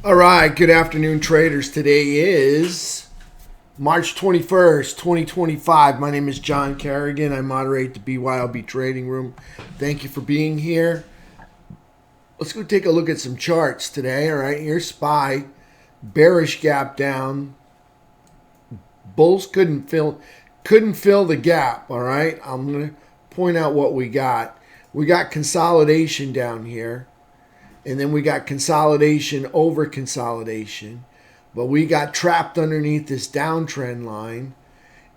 All right, good afternoon, traders. Today is March 21st, 2025. My name is John Kerrigan. I moderate the BYOB Trading Room. Thank you for being here. Let's go take a look at some charts today. All right, here's SPY, bearish gap down. Bulls couldn't fill the gap. All right, I'm going to point out what we got. We got consolidation down here. And then we got consolidation over consolidation. But we got trapped underneath this downtrend line.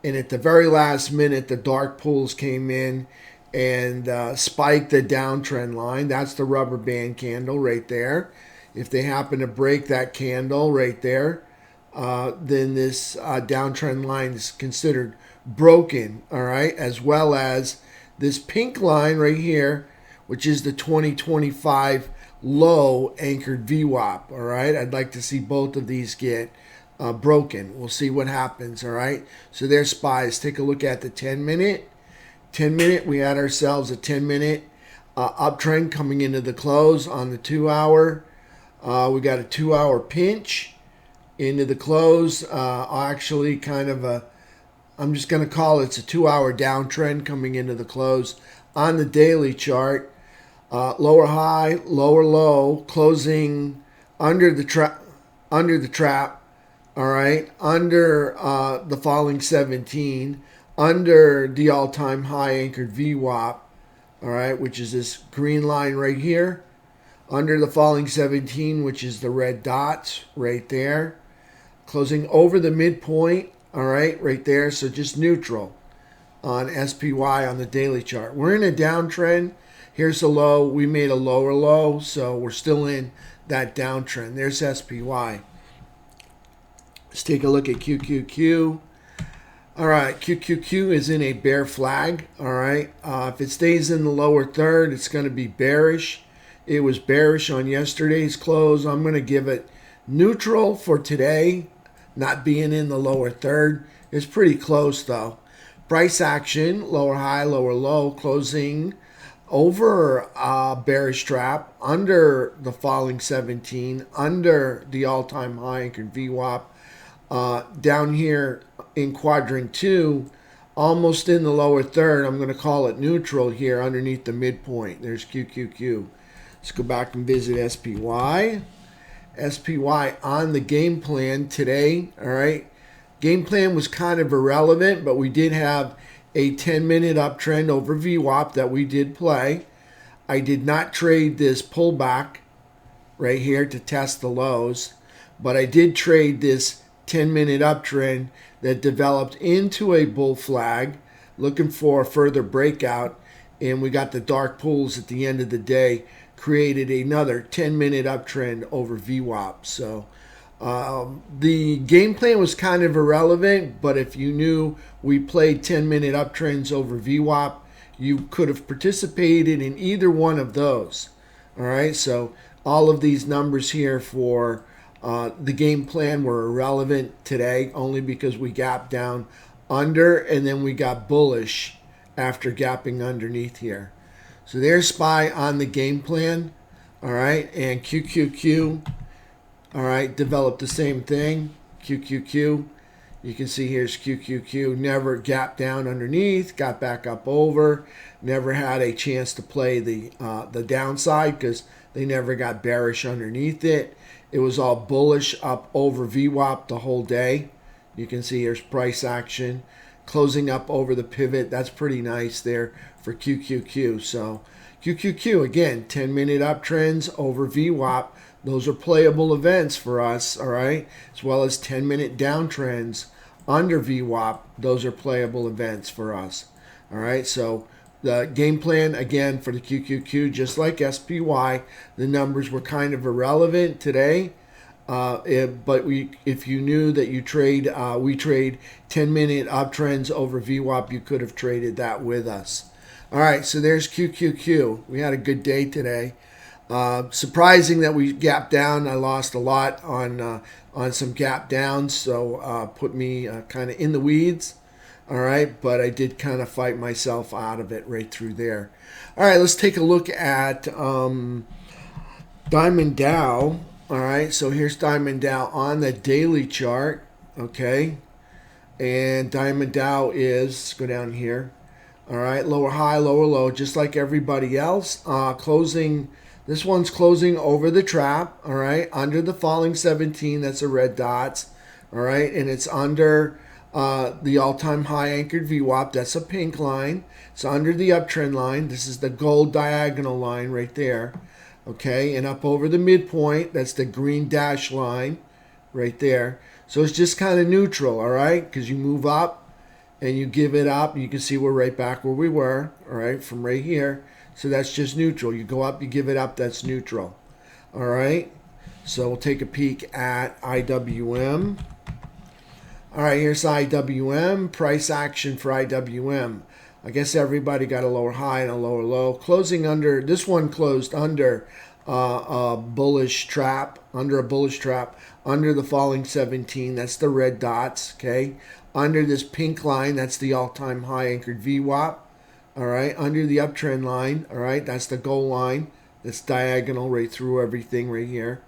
And at the very last minute, the dark pools came in and spiked the downtrend line. That's the rubber band candle right there. If they happen to break that candle right there, then this downtrend line is considered broken, all right? As well as this pink line right here, which is the 2025 low anchored VWAP, all right? I'd like to see both of these get broken. We'll see what happens, all right? So there's SPYs. Take a look at the 10-minute. 10-minute, we had ourselves a 10-minute uptrend coming into the close on the 2-hour. We got a 2-hour pinch into the close. Actually, kind of a, I'm just going to call it, it's a 2-hour downtrend coming into the close. On the daily chart, lower high, lower low, closing under the trap, all right, under the falling 17, under the all-time high anchored VWAP, all right, which is this green line right here, under the falling 17, which is the red dots right there, closing over the midpoint, all right, right there, so just neutral on SPY on the daily chart. We're in a downtrend. Here's a low. We made a lower low, so we're still in that downtrend. There's SPY. Let's take a look at QQQ. All right, QQQ is in a bear flag. All right, if it stays in the lower third, it's going to be bearish. It was bearish on yesterday's close. I'm going to give it neutral for today, not being in the lower third. It's pretty close, though. Price action, lower high, lower low, closing over bearish trap, under the falling 17, under the all-time high anchored VWAP, down here in quadrant 2, almost in the lower third. I'm going to call it neutral here underneath the midpoint. There's QQQ. Let's go back and visit SPY. SPY on the game plan today, all right? Game plan was kind of irrelevant, but we did have a 10-minute uptrend over VWAP that we did play. I did not trade this pullback right here to test the lows, but I did trade this 10-minute uptrend that developed into a bull flag, looking for a further breakout, and we got the dark pools at the end of the day, created another 10-minute uptrend over VWAP. So the game plan was kind of irrelevant, but if you knew we played 10-minute uptrends over VWAP, you could have participated in either one of those. All right, so all of these numbers here for the game plan were irrelevant today, only because we gapped down under and then we got bullish after gapping underneath here. So there's SPY on the game plan, all right, and QQQ. All right, developed the same thing, QQQ. You can see here's QQQ, never gapped down underneath, got back up over, never had a chance to play the downside because they never got bearish underneath it. It was all bullish up over VWAP the whole day. You can see here's price action, closing up over the pivot. That's pretty nice there for QQQ. So QQQ, again, 10-minute uptrends over VWAP. Those are playable events for us, all right? As well as 10-minute downtrends under VWAP. Those are playable events for us, all right? So the game plan, again, for the QQQ, just like SPY, the numbers were kind of irrelevant today. But if you knew that we trade 10-minute uptrends over VWAP, you could have traded that with us. All right, so there's QQQ. We had a good day today. Surprising that we gapped down. I lost a lot on some gap downs, so put me kind of in the weeds. All right, but I did kind of fight myself out of it right through there. All right, let's take a look at Diamond Dow. All right, so here's Diamond Dow on the daily chart. Okay, and Diamond Dow is, go down here. All right, lower high, lower low, just like everybody else. Closing, this one's closing over the trap. All right, under the falling 17. That's the red dots. All right, and it's under the all-time high anchored VWAP. That's a pink line. It's under the uptrend line. This is the gold diagonal line right there. Okay, and up over the midpoint, that's the green dash line right there. So it's just kind of neutral, all right, because you move up and you give it up. You can see we're right back where we were, all right, from right here. So that's just neutral. You go up, you give it up, that's neutral. All right, so we'll take a peek at IWM. All right, here's IWM, price action for IWM. I guess everybody got a lower high and a lower low. Closing under, this one closed under a bullish trap, under the falling 17. That's the red dots, okay? Under this pink line, that's the all-time high anchored VWAP. All right, under the uptrend line, all right, that's the goal line. That's diagonal right through everything right here.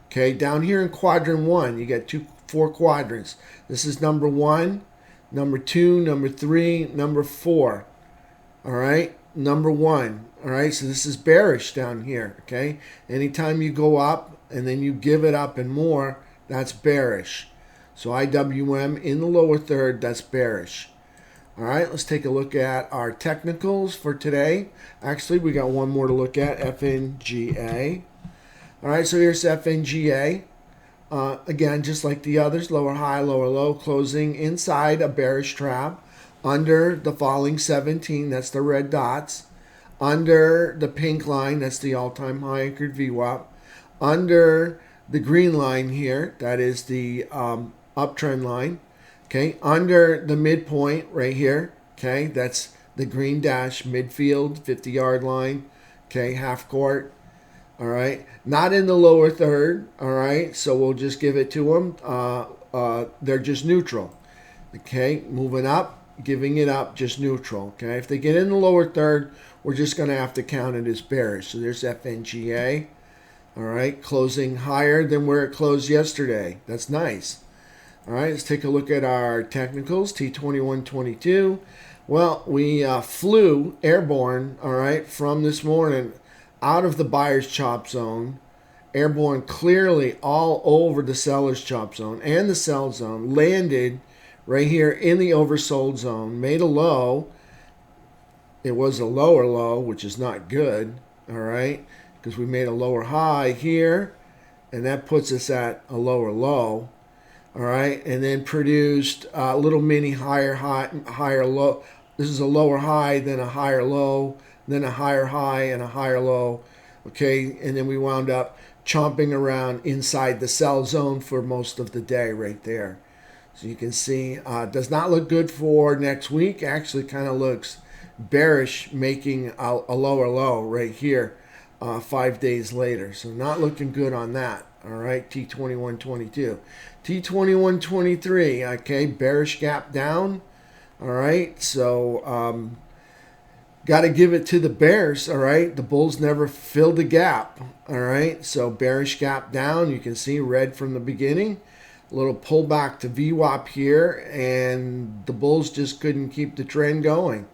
Okay, down here in quadrant 1, you get 4 quadrants. This is number 1, number 2, number 3, number 4. All right, number 1. All right, so this is bearish down here. Okay, anytime you go up and then you give it up and more, that's bearish. So IWM in the lower third, that's bearish. All right, let's take a look at our technicals for today. Actually, we got one more to look at, FNGA. All right, so here's FNGA. Again, just like the others, lower high, lower low, closing inside a bearish trap, under the falling 17, that's the red dots, under the pink line, that's the all-time high anchored VWAP, under the green line here, that is the uptrend line, okay, under the midpoint right here, okay, that's the green dash midfield 50-yard line, okay, half court. All right, not in the lower third. All right, so we'll just give it to them. They're just neutral. Okay, moving up, giving it up, just neutral. Okay, if they get in the lower third, we're just going to have to count it as bearish. So there's FNGA. All right, closing higher than where it closed yesterday. That's nice. All right, let's take a look at our technicals. T2122. Well, we flew airborne. All right, from this morning, out of the buyer's chop zone, airborne clearly all over the seller's chop zone and the sell zone, landed right here in the oversold zone, made a low. It was a lower low, which is not good, all right, because we made a lower high here, and that puts us at a lower low, all right, and then produced a little mini higher low. This is a lower high, then a higher low, then a higher high and a higher low, okay? And then we wound up chomping around inside the sell zone for most of the day right there. So you can see, does not look good for next week. Actually kind of looks bearish, making a lower low right here 5 days later. So not looking good on that, all right? T2122. T2123, okay, bearish gap down, all right? So, got to give it to the bears, all right? The bulls never filled the gap, all right? So bearish gap down. You can see red from the beginning. A little pullback to VWAP here, and the bulls just couldn't keep the trend going.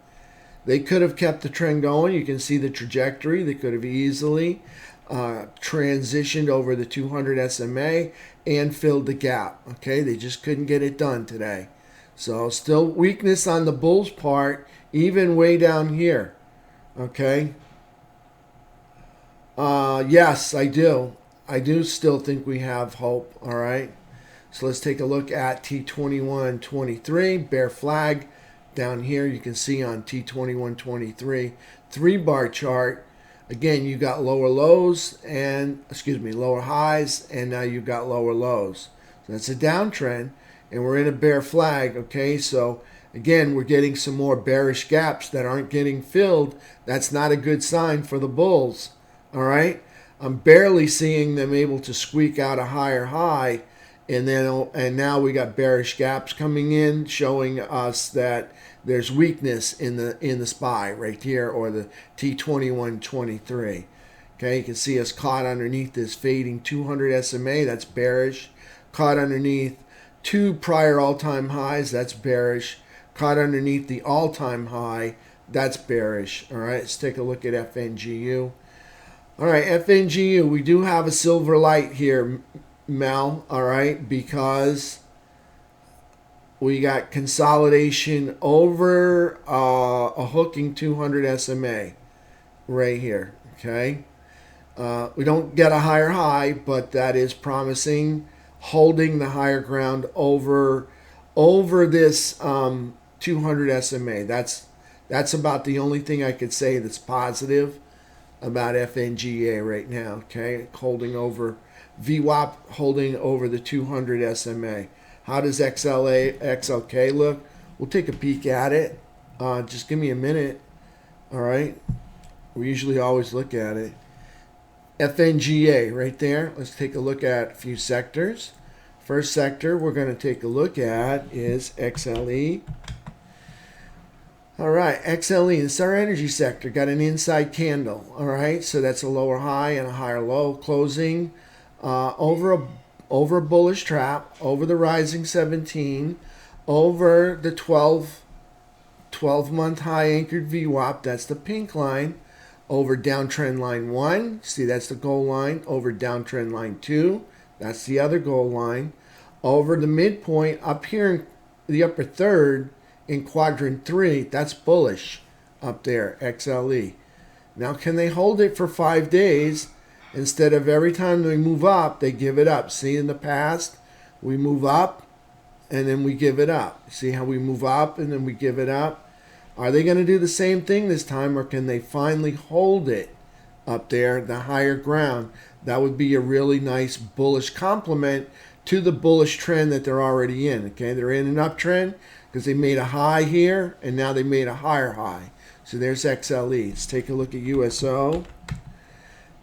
They could have kept the trend going. You can see the trajectory. They could have easily transitioned over the 200 SMA and filled the gap, okay? They just couldn't get it done today. So still weakness on the bulls' part, even way down here, okay? Yes, I do. I do still think we have hope, all right? So let's take a look at T2123, bear flag. Down here, you can see on T2123, 3-bar chart. Again, you got lower lows and, lower highs, and now you've got lower lows. So that's a downtrend, and we're in a bear flag, okay? So again, we're getting some more bearish gaps that aren't getting filled. That's not a good sign for the bulls, all right? I'm barely seeing them able to squeak out a higher high, and now we got bearish gaps coming in, showing us that there's weakness in the SPY right here, or the T2123. Okay, you can see us caught underneath this fading 200 SMA, that's bearish. Caught underneath two prior all-time highs, that's bearish. Caught underneath the all-time high, that's bearish. All right, let's take a look at FNGU. All right, FNGU, we do have a silver light here, Mel, all right, because we got consolidation over a hooking 200 SMA right here, okay? We don't get a higher high, but that is promising, holding the higher ground over this 200 SMA. That's about the only thing I could say that's positive about FNGA right now, okay? Holding over VWAP, holding over the 200 SMA. How does XLK look? We'll take a peek at it. Just give me a minute, all right? We usually always look at it. FNGA right there. Let's take a look at a few sectors. First sector we're going to take a look at is XLE. All right, XLE, this is our energy sector, got an inside candle. All right, so that's a lower high and a higher low, closing over a bullish trap, over the rising 17, over the 12-month high anchored VWAP, that's the pink line, over downtrend line 1, see that's the goal line, over downtrend line 2, that's the other goal line, over the midpoint up here in the upper third in quadrant 3, that's bullish up there, XLE. Now can they hold it for 5 days instead of every time they move up, they give it up? See, in the past, we move up and then we give it up. See how we move up and then we give it up? Are they going to do the same thing this time, or can they finally hold it up there, the higher ground? That would be a really nice bullish complement to the bullish trend that they're already in. Okay, they're in an uptrend because they made a high here and now they made a higher high. So there's XLE. Let's take a look at USO.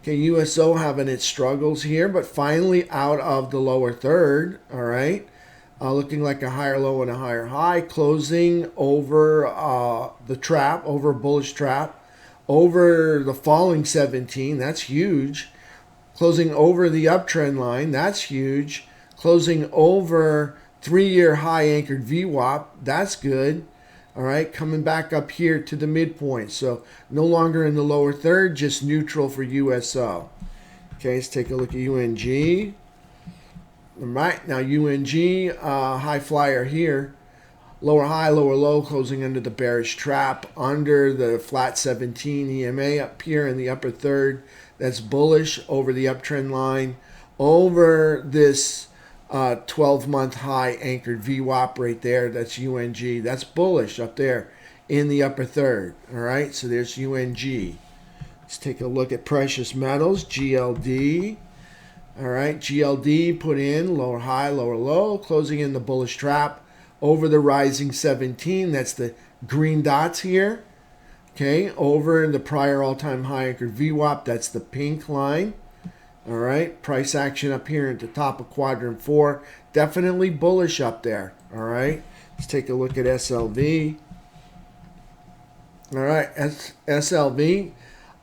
Okay, USO having its struggles here, but finally out of the lower third. All right. Looking like a higher low and a higher high, closing over the trap, over a bullish trap, over the falling 17, that's huge. Closing over the uptrend line, that's huge. Closing over 3-year high anchored VWAP, that's good. All right, coming back up here to the midpoint. So no longer in the lower third, just neutral for USO. Okay, let's take a look at UNG. All right, now UNG, high flyer here. Lower high, lower low, closing under the bearish trap, under the flat 17 EMA up here in the upper third. That's bullish over the uptrend line, over this 12-month high anchored VWAP right there. That's UNG. That's bullish up there in the upper third. All right, so there's UNG. Let's take a look at precious metals, GLD. All right, GLD put in lower high, lower low, closing in the bullish trap over the rising 17. That's the green dots here. Okay, over the prior all-time high anchored VWAP. That's the pink line. All right, price action up here at the top of quadrant 4. Definitely bullish up there. All right, let's take a look at SLV. All right, SLV.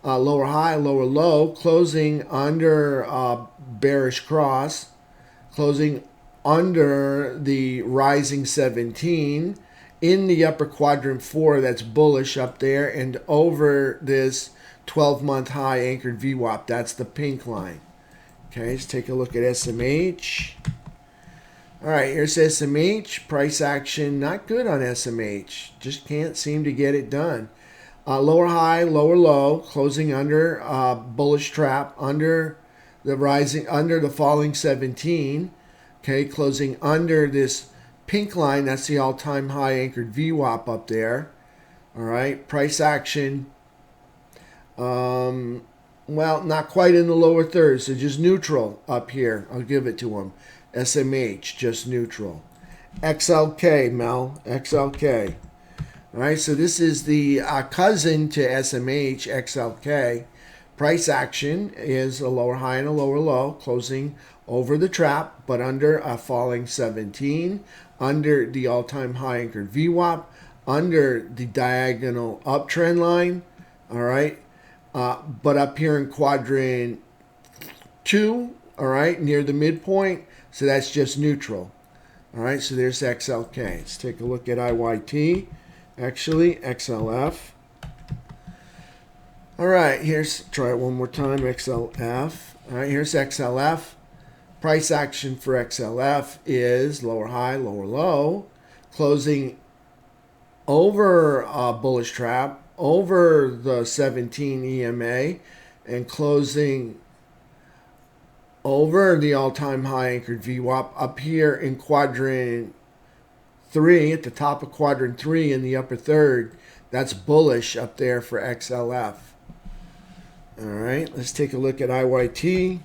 Lower high, lower low, closing under bearish cross, closing under the rising 17 in the upper quadrant 4, that's bullish up there, and over this 12-month high anchored VWAP, that's the pink line. Okay, let's take a look at SMH. All right, here's SMH. Price action, not good on SMH. Just can't seem to get it done. Lower high, lower low, closing under bullish trap, under the falling 17. Okay, closing under this pink line, that's the all-time high anchored VWAP up there. All right, price action, well, not quite in the lower third, so just neutral up here. I'll give it to them. SMH, just neutral. XLK, Mel, XLK. All right, so this is the cousin to SMH, XLK. Price action is a lower high and a lower low, closing over the trap, but under a falling 17, under the all-time high anchored VWAP, under the diagonal uptrend line. All right, but up here in quadrant 2, all right, near the midpoint, so that's just neutral. All right, so there's XLK. Let's take a look at IYT, actually, XLF. All right, try it one more time, XLF. All right, here's XLF. Price action for XLF is lower high, lower low, closing over a bullish trap, over the 17 EMA, and closing over the all-time high anchored VWAP up here in quadrant 3, at the top of quadrant 3 in the upper third. That's bullish up there for XLF. All right, let's take a look at IYT.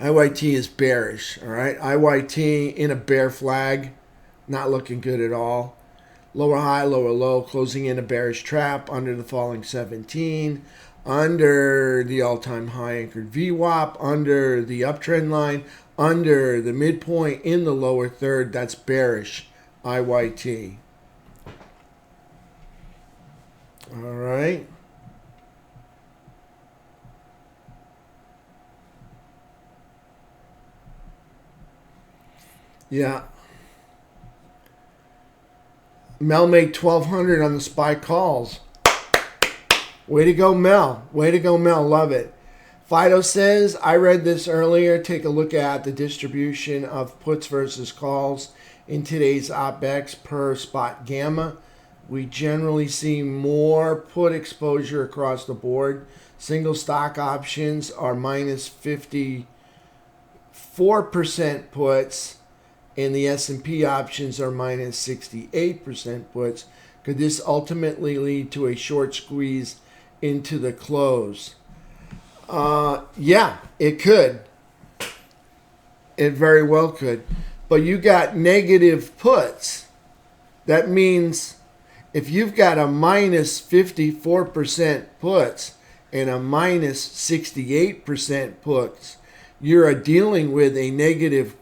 IYT is bearish, all right? IYT in a bear flag, not looking good at all. Lower high, lower low, closing in a bearish trap under the falling 17, under the all-time high anchored VWAP, under the uptrend line, under the midpoint in the lower third. That's bearish, IYT. All right. Yeah. Mel made 1,200 on the SPY calls. Way to go, Mel. Way to go, Mel. Love it. Fido says, I read this earlier. Take a look at the distribution of puts versus calls in today's OPEX per spot gamma. We generally see more put exposure across the board. Single stock options are minus 54% puts, and the S&P options are minus 68% puts. Could this ultimately lead to a short squeeze into the close? Yeah, it could. It very well could. But you got negative puts. That means if you've got a minus 54% puts and a minus 68% puts, you're dealing with a negative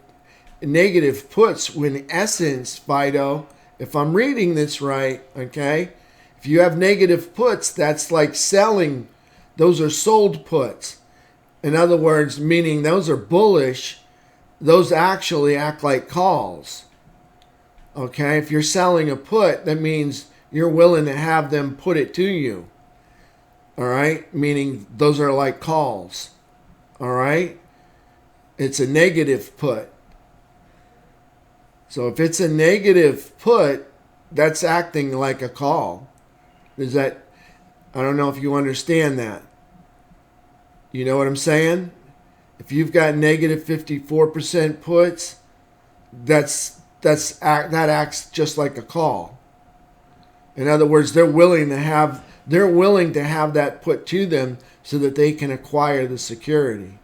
puts when, in essence, Fido, if I'm reading this right, okay, if you have negative puts, that's like selling. Those are sold puts. In other words, meaning those are bullish. Those actually act like calls. Okay, if you're selling a put, that means you're willing to have them put it to you. All right, meaning those are like calls. All right, it's a negative put. So if it's a negative put, that's acting like a call. Is that, I don't know if you understand that. You know what I'm saying? If you've got negative 54% puts, that acts just like a call. In other words, they're willing to have that put to them so that they can acquire the security.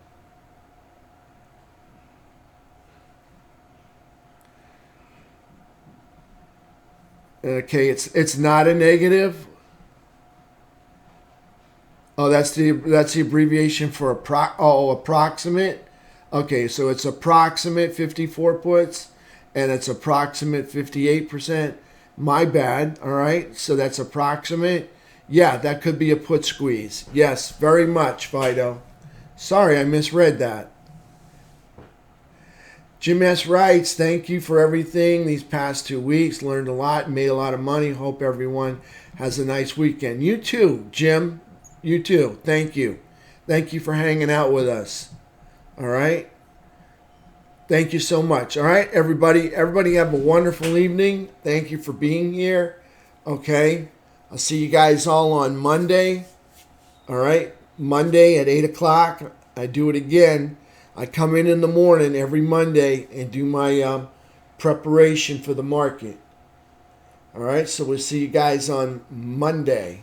Okay, it's not a negative. Oh, that's the abbreviation for approximate. Okay, so it's approximate 54 puts, and it's approximate 58%. My bad. All right, so that's approximate. Yeah, that could be a put squeeze. Yes, very much, Fido. Sorry, I misread that. Jim S. writes, thank you for everything these past 2 weeks. Learned a lot, made a lot of money. Hope everyone has a nice weekend. You too, Jim. You too. Thank you. Thank you for hanging out with us. All right. Thank you so much. All right, everybody. Everybody have a wonderful evening. Thank you for being here. Okay. I'll see you guys all on Monday. All right. Monday at 8 o'clock. I do it again. I come in the morning every Monday and do my preparation for the market. All right. So we'll see you guys on Monday.